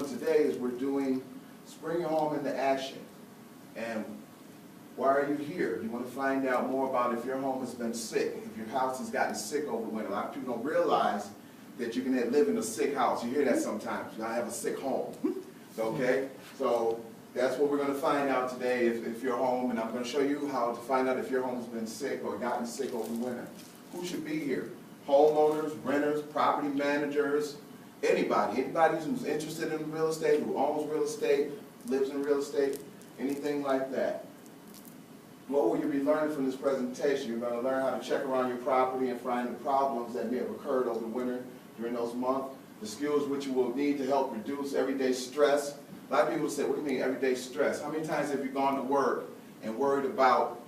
today is we're doing Spring Your Home into Action. And why are you here? You want to find out more about if your home has been sick, if your house has gotten sick over the winter. A lot of people don't realize that you can live in a sick house. You hear that sometimes. I have a sick home. Okay? So that's what we're going to find out today if your home, and I'm going to show you how to find out if your home has been sick or gotten sick over the winter. Who should be here? Homeowners, renters, property managers, anybody who's interested in real estate, who owns real estate, lives in real estate, anything like that. What will you be learning from this presentation? You're going to learn how to check around your property and find the problems that may have occurred over the winter during those months, the skills which you will need to help reduce everyday stress. A lot of people say, what do you mean everyday stress? How many times have you gone to work and worried about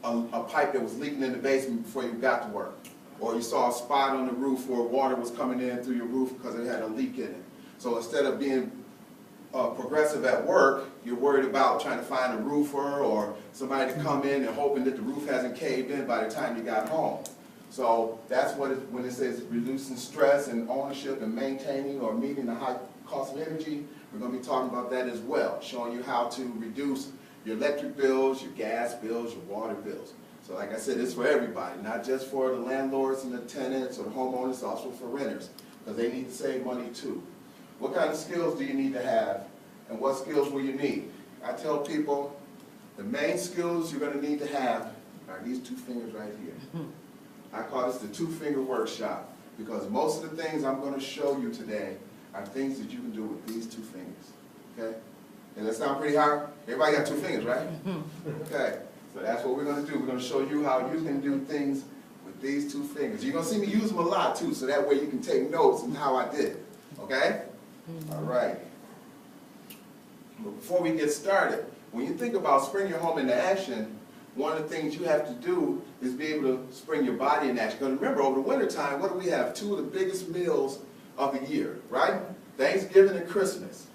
a pipe that was leaking in the basement before you got to work? Or you saw a spot on the roof where water was coming in through your roof because it had a leak in it. So instead of being progressive at work, you're worried about trying to find a roofer or somebody to come in and hoping that the roof hasn't caved in by the time you got home. So that's what when it says reducing stress and ownership and maintaining or meeting the high cost of energy, we're going to be talking about that as well, showing you how to reduce your electric bills, your gas bills, your water bills. So like I said, it's for everybody, not just for the landlords and the tenants or the homeowners, also for renters, because they need to save money too. What kind of skills do you need to have, and what skills will you need? I tell people the main skills you're going to need to have are these two fingers right here. I call this the two-finger workshop, because most of the things I'm going to show you today are things that you can do with these two fingers. Okay? Does that sound pretty hard? Everybody got two fingers, right? Okay. So that's what we're going to do. We're going to show you how you can do things with these two fingers. You're going to see me use them a lot too, so that way you can take notes on how I did it. Okay? All right. But before we get started, when you think about spring your home into action, one of the things you have to do is be able to spring your body in action. Because remember, over the winter time, what do we have? Two of the biggest meals of the year, right? Thanksgiving and Christmas.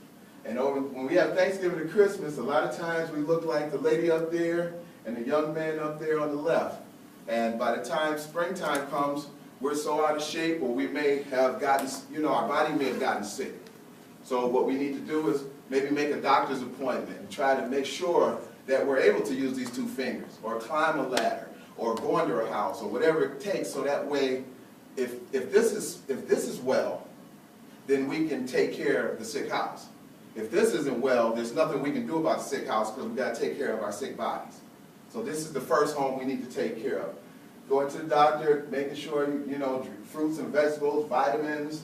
And when we have Thanksgiving and Christmas, a lot of times we look like the lady up there and the young man up there on the left. And by the time springtime comes, we're so out of shape, or we may have gotten, our body may have gotten sick. So what we need to do is maybe make a doctor's appointment and try to make sure that we're able to use these two fingers, or climb a ladder, or go under a house, or whatever it takes, so that way, if this is well, then we can take care of the sick house. If this isn't well, there's nothing we can do about the sick house, because we've got to take care of our sick bodies. So this is the first home we need to take care of. Going to the doctor, making sure fruits and vegetables, vitamins,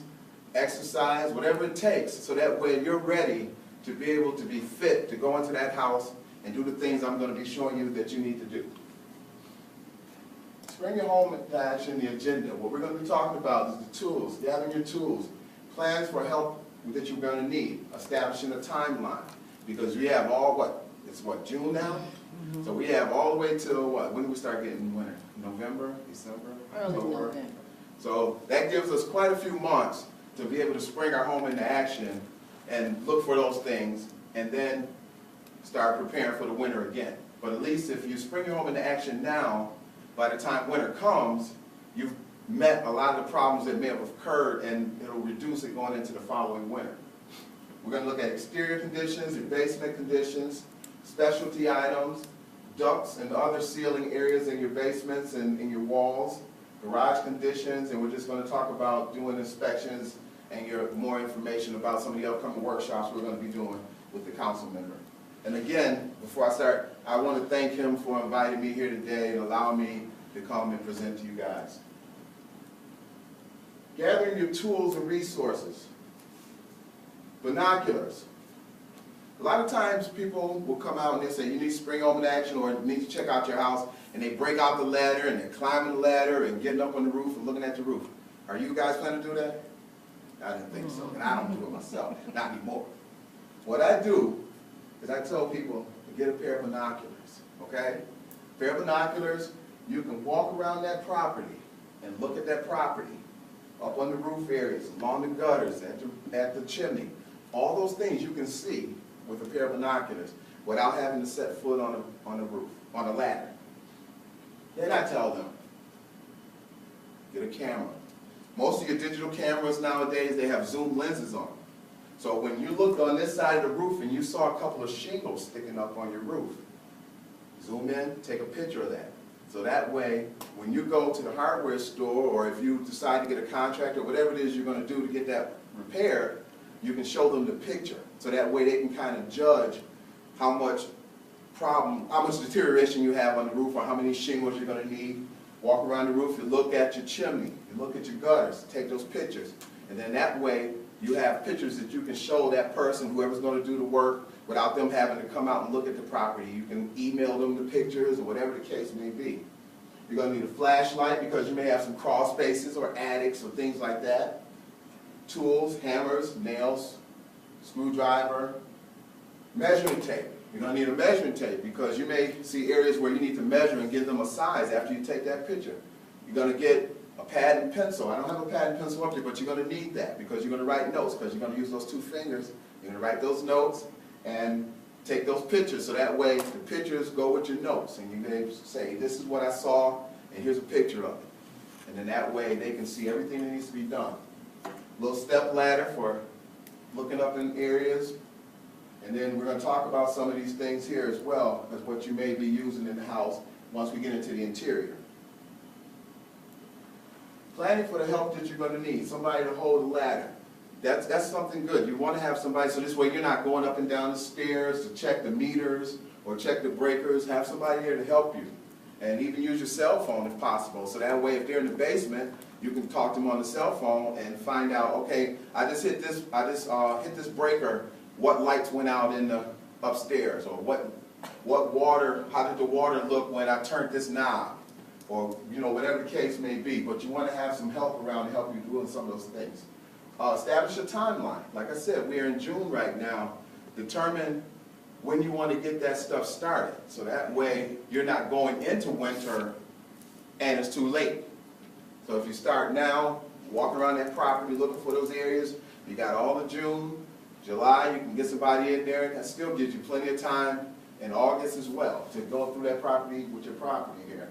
exercise, whatever it takes, so that way you're ready to be able to be fit to go into that house and do the things I'm going to be showing you that you need to do. Spring your home into action, the agenda. What we're going to be talking about is the tools, gathering your tools, plans for help that you're going to need, establishing a timeline, because we have it's June now? So we have all the way till when do we start getting winter? November, December, October? So that gives us quite a few months to be able to spring our home into action and look for those things, and then start preparing for the winter again. But at least if you spring your home into action now, by the time winter comes, you've met a lot of the problems that may have occurred, and it'll reduce it going into the following winter. We're going to look at exterior conditions, your basement conditions, specialty items, ducts and other sealing areas in your basements and in your walls, garage conditions, and we're just going to talk about doing inspections and more information about some of the upcoming workshops we're going to be doing with the council member. And again, before I start, I want to thank him for inviting me here today and allowing me to come and present to you guys. Gathering your tools and resources. Binoculars. A lot of times people will come out and they say, you need to spring home into action, or you need to check out your house, and they break out the ladder and they're climbing the ladder and getting up on the roof and looking at the roof. Are you guys planning to do that? I didn't think so, and I don't do it myself, not anymore. What I do is I tell people to get a pair of binoculars, okay? A pair of binoculars, you can walk around that property and look at that property, up on the roof areas, along the gutters, at the chimney. All those things you can see with a pair of binoculars without having to set foot on a roof, on a ladder. Then I tell them, get a camera. Most of your digital cameras nowadays, they have zoom lenses on them. So when you looked on this side of the roof and you saw a couple of shingles sticking up on your roof, zoom in, take a picture of that. So that way, when you go to the hardware store, or if you decide to get a contract or whatever it is you're going to do to get that repaired, you can show them the picture. So that way they can kind of judge how much deterioration you have on the roof, or how many shingles you're going to need. Walk around the roof, you look at your chimney, you look at your gutters, take those pictures. And then that way, you have pictures that you can show that person, whoever's going to do the work, without them having to come out and look at the property. You can email them the pictures, or whatever the case may be. You're going to need a flashlight because you may have some crawl spaces or attics or things like that. Tools, hammers, nails, screwdriver, measuring tape. You're going to need a measuring tape because you may see areas where you need to measure and give them a size after you take that picture. You're going to get a pad and pencil. I don't have a pad and pencil up there, but you're going to need that because you're going to write notes, because you're going to use those two fingers. You're going to write those notes and take those pictures, so that way the pictures go with your notes, and you're going to say, this is what I saw, and here's a picture of it. And then that way they can see everything that needs to be done. A little step ladder for looking up in areas. And then we're going to talk about some of these things here as well as what you may be using in the house once we get into the interior. Planning for the help that you're going to need. Somebody to hold a ladder. That's something good. You want to have somebody, so this way you're not going up and down the stairs to check the meters or check the breakers. Have somebody here to help you. And even use your cell phone if possible. So that way if they're in the basement, you can talk to them on the cell phone and find out, okay, I just hit this breaker. What lights went out in the upstairs? Or what water, how did the water look when I turned this knob? Or, whatever the case may be. But you want to have some help around to help you doing some of those things. Establish a timeline. Like I said, we're in June right now. Determine when you want to get that stuff started. So that way you're not going into winter and it's too late. So if you start now, walking around that property looking for those areas, you got all of June, July, you can get somebody in there, and that still gives you plenty of time in August as well to go through that property with your property here.